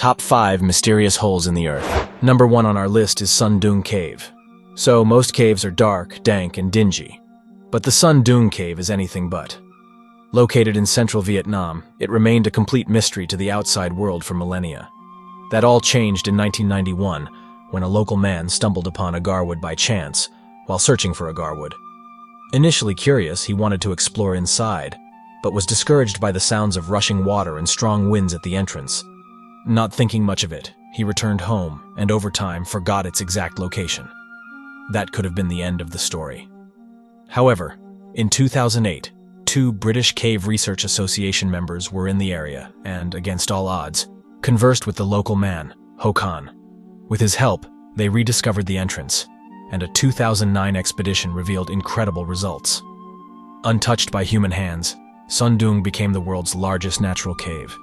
Top 5 Mysterious Holes in the Earth. Number 1 on our list is Sun Dung Cave. So, most caves are dark, dank, and dingy. But the Sun Dung Cave is anything but. Located in central Vietnam, it remained a complete mystery to the outside world for millennia. That all changed in 1991, when a local man stumbled upon a garwood by chance, while searching for a garwood. Initially curious, he wanted to explore inside, but was discouraged by the sounds of rushing water and strong winds at the entrance. Not thinking much of it, he returned home, and over time forgot its exact location. That could have been the end of the story. However, in 2008, 2 British Cave Research Association members were in the area and, against all odds, conversed with the local man, Ho Khan. With his help, they rediscovered the entrance, and a 2009 expedition revealed incredible results. Untouched by human hands, Sun Dung became the world's largest natural cave.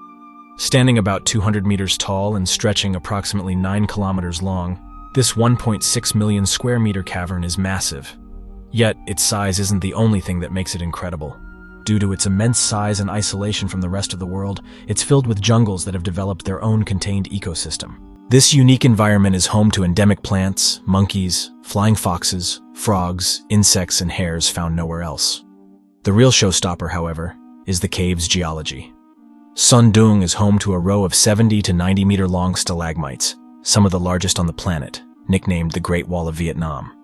Standing about 200 meters tall and stretching approximately 9 kilometers long, this 1.6 million square meter cavern is massive. Yet, its size isn't the only thing that makes it incredible. Due to its immense size and isolation from the rest of the world, it's filled with jungles that have developed their own contained ecosystem. This unique environment is home to endemic plants, monkeys, flying foxes, frogs, insects, and hares found nowhere else. The real showstopper, however, is the cave's geology. Sun Dung is home to a row of 70 to 90 meter long stalagmites, some of the largest on the planet, nicknamed the Great Wall of Vietnam.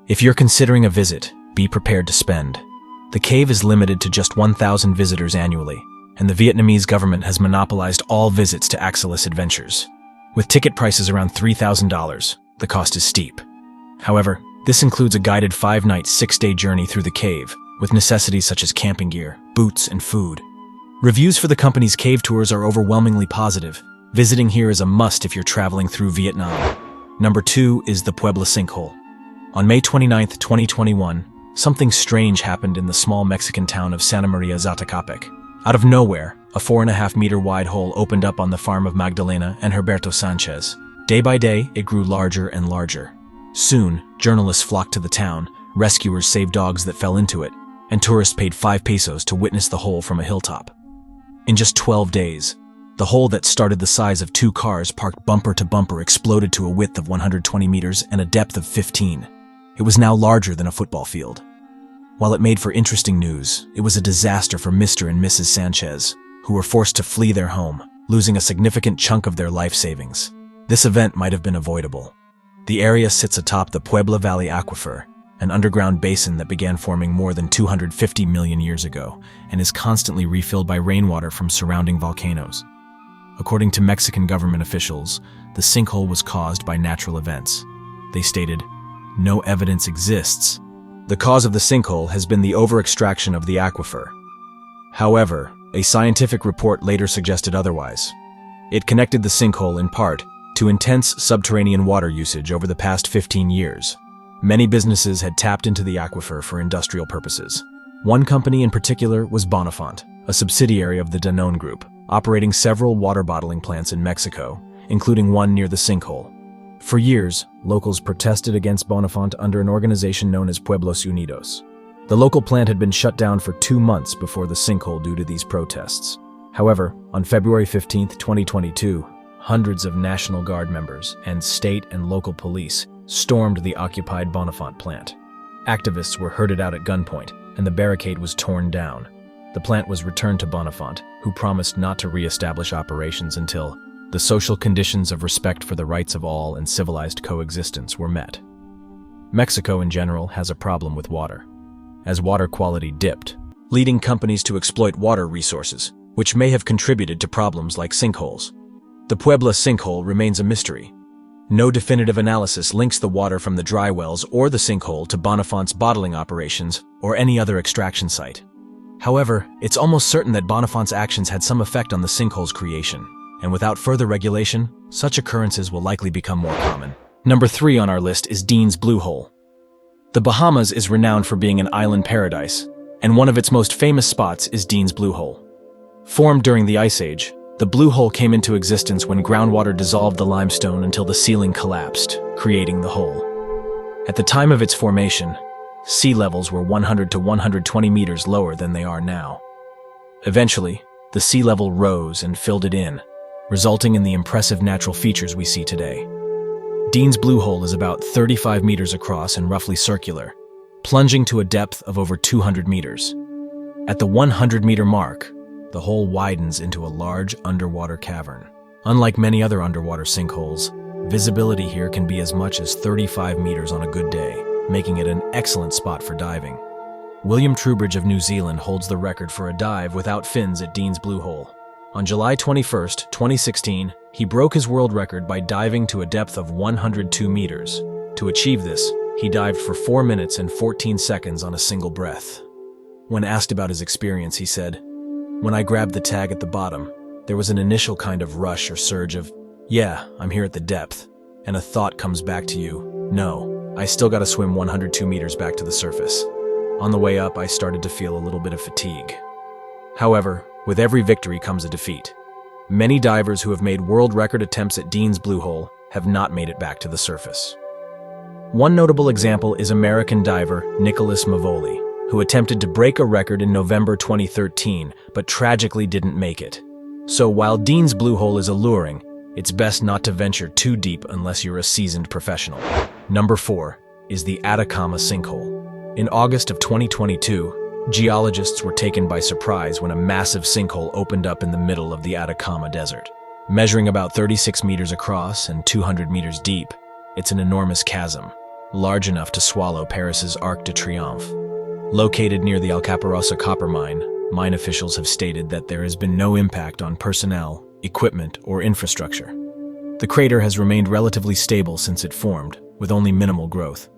If you're considering a visit, be prepared to spend. The cave is limited to just 1,000 visitors annually, and the Vietnamese government has monopolized all visits to Axelis Adventures. With ticket prices around $3,000, the cost is steep. However, this includes a guided 5-night, 6-day journey through the cave, with necessities such as camping gear, boots, and food. Reviews for the company's cave tours are overwhelmingly positive. Visiting here is a must if you're traveling through Vietnam. Number 2 is the Puebla Sinkhole. On May 29, 2021, something strange happened in the small Mexican town of Santa Maria Zacatepec. Out of nowhere, a 4.5-meter wide hole opened up on the farm of Magdalena and Herberto Sanchez. Day by day, it grew larger and larger. Soon, journalists flocked to the town, rescuers saved dogs that fell into it, and tourists paid 5 pesos to witness the hole from a hilltop. In just 12 days, the hole that started the size of 2 cars parked bumper to bumper exploded to a width of 120 meters and a depth of 15. It was now larger than a football field. While it made for interesting news, it was a disaster for Mr. and Mrs. Sanchez, who were forced to flee their home, losing a significant chunk of their life savings. This event might have been avoidable. The area sits atop the Puebla Valley Aquifer, an underground basin that began forming more than 250 million years ago and is constantly refilled by rainwater from surrounding volcanoes. According to Mexican government officials, the sinkhole was caused by natural events. They stated, "No evidence exists. The cause of the sinkhole has been the over-extraction of the aquifer." However, a scientific report later suggested otherwise. It connected the sinkhole in part to intense subterranean water usage over the past 15 years. Many businesses had tapped into the aquifer for industrial purposes. One company in particular was Bonafont, a subsidiary of the Danone Group, operating several water bottling plants in Mexico, including one near the sinkhole. For years, locals protested against Bonafont under an organization known as Pueblos Unidos. The local plant had been shut down for 2 months before the sinkhole due to these protests. However, on February 15, 2022, hundreds of National Guard members and state and local police stormed the occupied Bonafont plant. Activists were herded out at gunpoint, and the barricade was torn down. The plant was returned to Bonafont, who promised not to re-establish operations until the social conditions of respect for the rights of all and civilized coexistence were met. Mexico in general has a problem with water, as water quality dipped, leading companies to exploit water resources, which may have contributed to problems like sinkholes. The Puebla sinkhole remains a mystery. No definitive analysis links the water from the dry wells or the sinkhole to Bonafont's bottling operations or any other extraction site. However, it's almost certain that Bonafont's actions had some effect on the sinkhole's creation, and without further regulation, such occurrences will likely become more common. Number 3 on our list is Dean's Blue Hole. The Bahamas is renowned for being an island paradise, and one of its most famous spots is Dean's Blue Hole. Formed during the Ice Age, the Blue Hole came into existence when groundwater dissolved the limestone until the ceiling collapsed, creating the hole. At the time of its formation, sea levels were 100 to 120 meters lower than they are now. Eventually, the sea level rose and filled it in, resulting in the impressive natural features we see today. Dean's Blue Hole is about 35 meters across and roughly circular, plunging to a depth of over 200 meters. At the 100-meter mark, the hole widens into a large underwater cavern. Unlike many other underwater sinkholes, visibility here can be as much as 35 meters on a good day, making it an excellent spot for diving. William Trubridge of New Zealand holds the record for a dive without fins at Dean's Blue Hole. On July 21, 2016, he broke his world record by diving to a depth of 102 meters. To achieve this, he dived for 4 minutes and 14 seconds on a single breath. When asked about his experience, he said, "When I grabbed the tag at the bottom, there was an initial kind of rush or surge of, yeah, I'm here at the depth, and a thought comes back to you, no, I still gotta swim 102 meters back to the surface. On the way up, I started to feel a little bit of fatigue." However, with every victory comes a defeat. Many divers who have made world record attempts at Dean's Blue Hole have not made it back to the surface. One notable example is American diver Nicholas Mavoli, who attempted to break a record in November 2013, but tragically didn't make it. So while Dean's Blue Hole is alluring, it's best not to venture too deep unless you're a seasoned professional. Number 4 is the Atacama Sinkhole. In August of 2022, geologists were taken by surprise when a massive sinkhole opened up in the middle of the Atacama Desert. Measuring about 36 meters across and 200 meters deep, it's an enormous chasm, large enough to swallow Paris's Arc de Triomphe. Located near the Alcaparrosa copper mine officials have stated that there has been no impact on personnel, equipment, or infrastructure. The crater has remained relatively stable since it formed, with only minimal growth.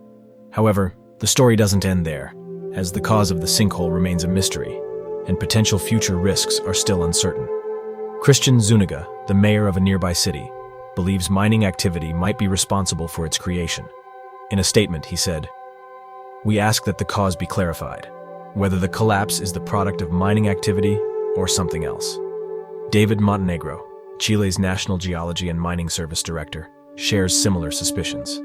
However, the story doesn't end there, as the cause of the sinkhole remains a mystery, and potential future risks are still uncertain. Christian Zuniga, the mayor of a nearby city, believes mining activity might be responsible for its creation. In a statement, he said, "We ask that the cause be clarified, whether the collapse is the product of mining activity or something else." David Montenegro, Chile's National Geology and Mining Service director, shares similar suspicions.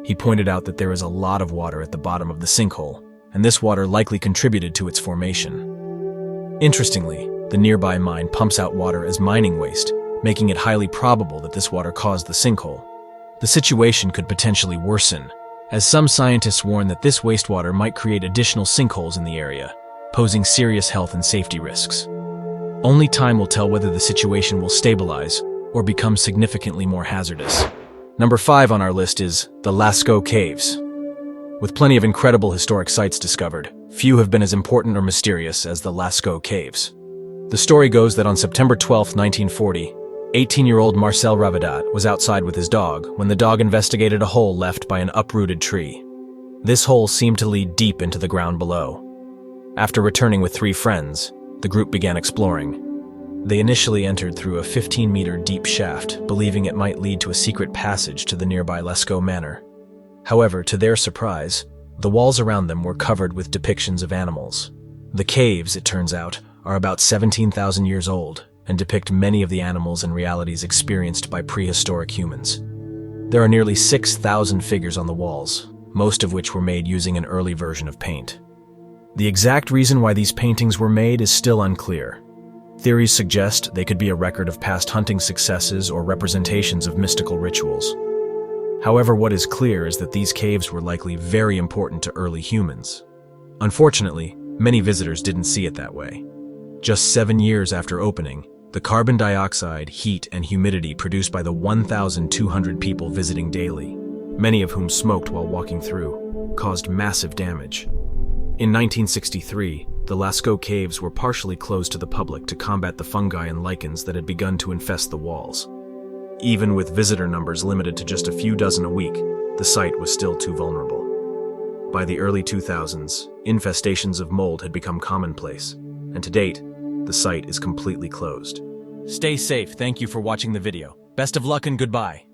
He pointed out that there is a lot of water at the bottom of the sinkhole, and this water likely contributed to its formation. Interestingly, the nearby mine pumps out water as mining waste, making it highly probable that this water caused the sinkhole. The situation could potentially worsen, as some scientists warn that this wastewater might create additional sinkholes in the area, posing serious health and safety risks. Only time will tell whether the situation will stabilize or become significantly more hazardous. Number 5 on our list is the Lascaux Caves. With plenty of incredible historic sites discovered, few have been as important or mysterious as the Lascaux Caves. The story goes that on September 12, 1940, 18-year-old Marcel Ravadat was outside with his dog when the dog investigated a hole left by an uprooted tree. This hole seemed to lead deep into the ground below. After returning with 3 friends, the group began exploring. They initially entered through a 15-meter deep shaft, believing it might lead to a secret passage to the nearby Lascaux Manor. However, to their surprise, the walls around them were covered with depictions of animals. The caves, it turns out, are about 17,000 years old and depict many of the animals and realities experienced by prehistoric humans. There are nearly 6,000 figures on the walls, most of which were made using an early version of paint. The exact reason why these paintings were made is still unclear. Theories suggest they could be a record of past hunting successes or representations of mystical rituals. However, what is clear is that these caves were likely very important to early humans. Unfortunately, many visitors didn't see it that way. Just 7 years after opening, the carbon dioxide, heat, and humidity produced by the 1,200 people visiting daily, many of whom smoked while walking through, caused massive damage. In 1963, the Lascaux Caves were partially closed to the public to combat the fungi and lichens that had begun to infest the walls. Even with visitor numbers limited to just a few dozen a week, the site was still too vulnerable. By the early 2000s, infestations of mold had become commonplace, and to date, the site is completely closed. Stay safe. Thank you for watching the video. Best of luck and goodbye.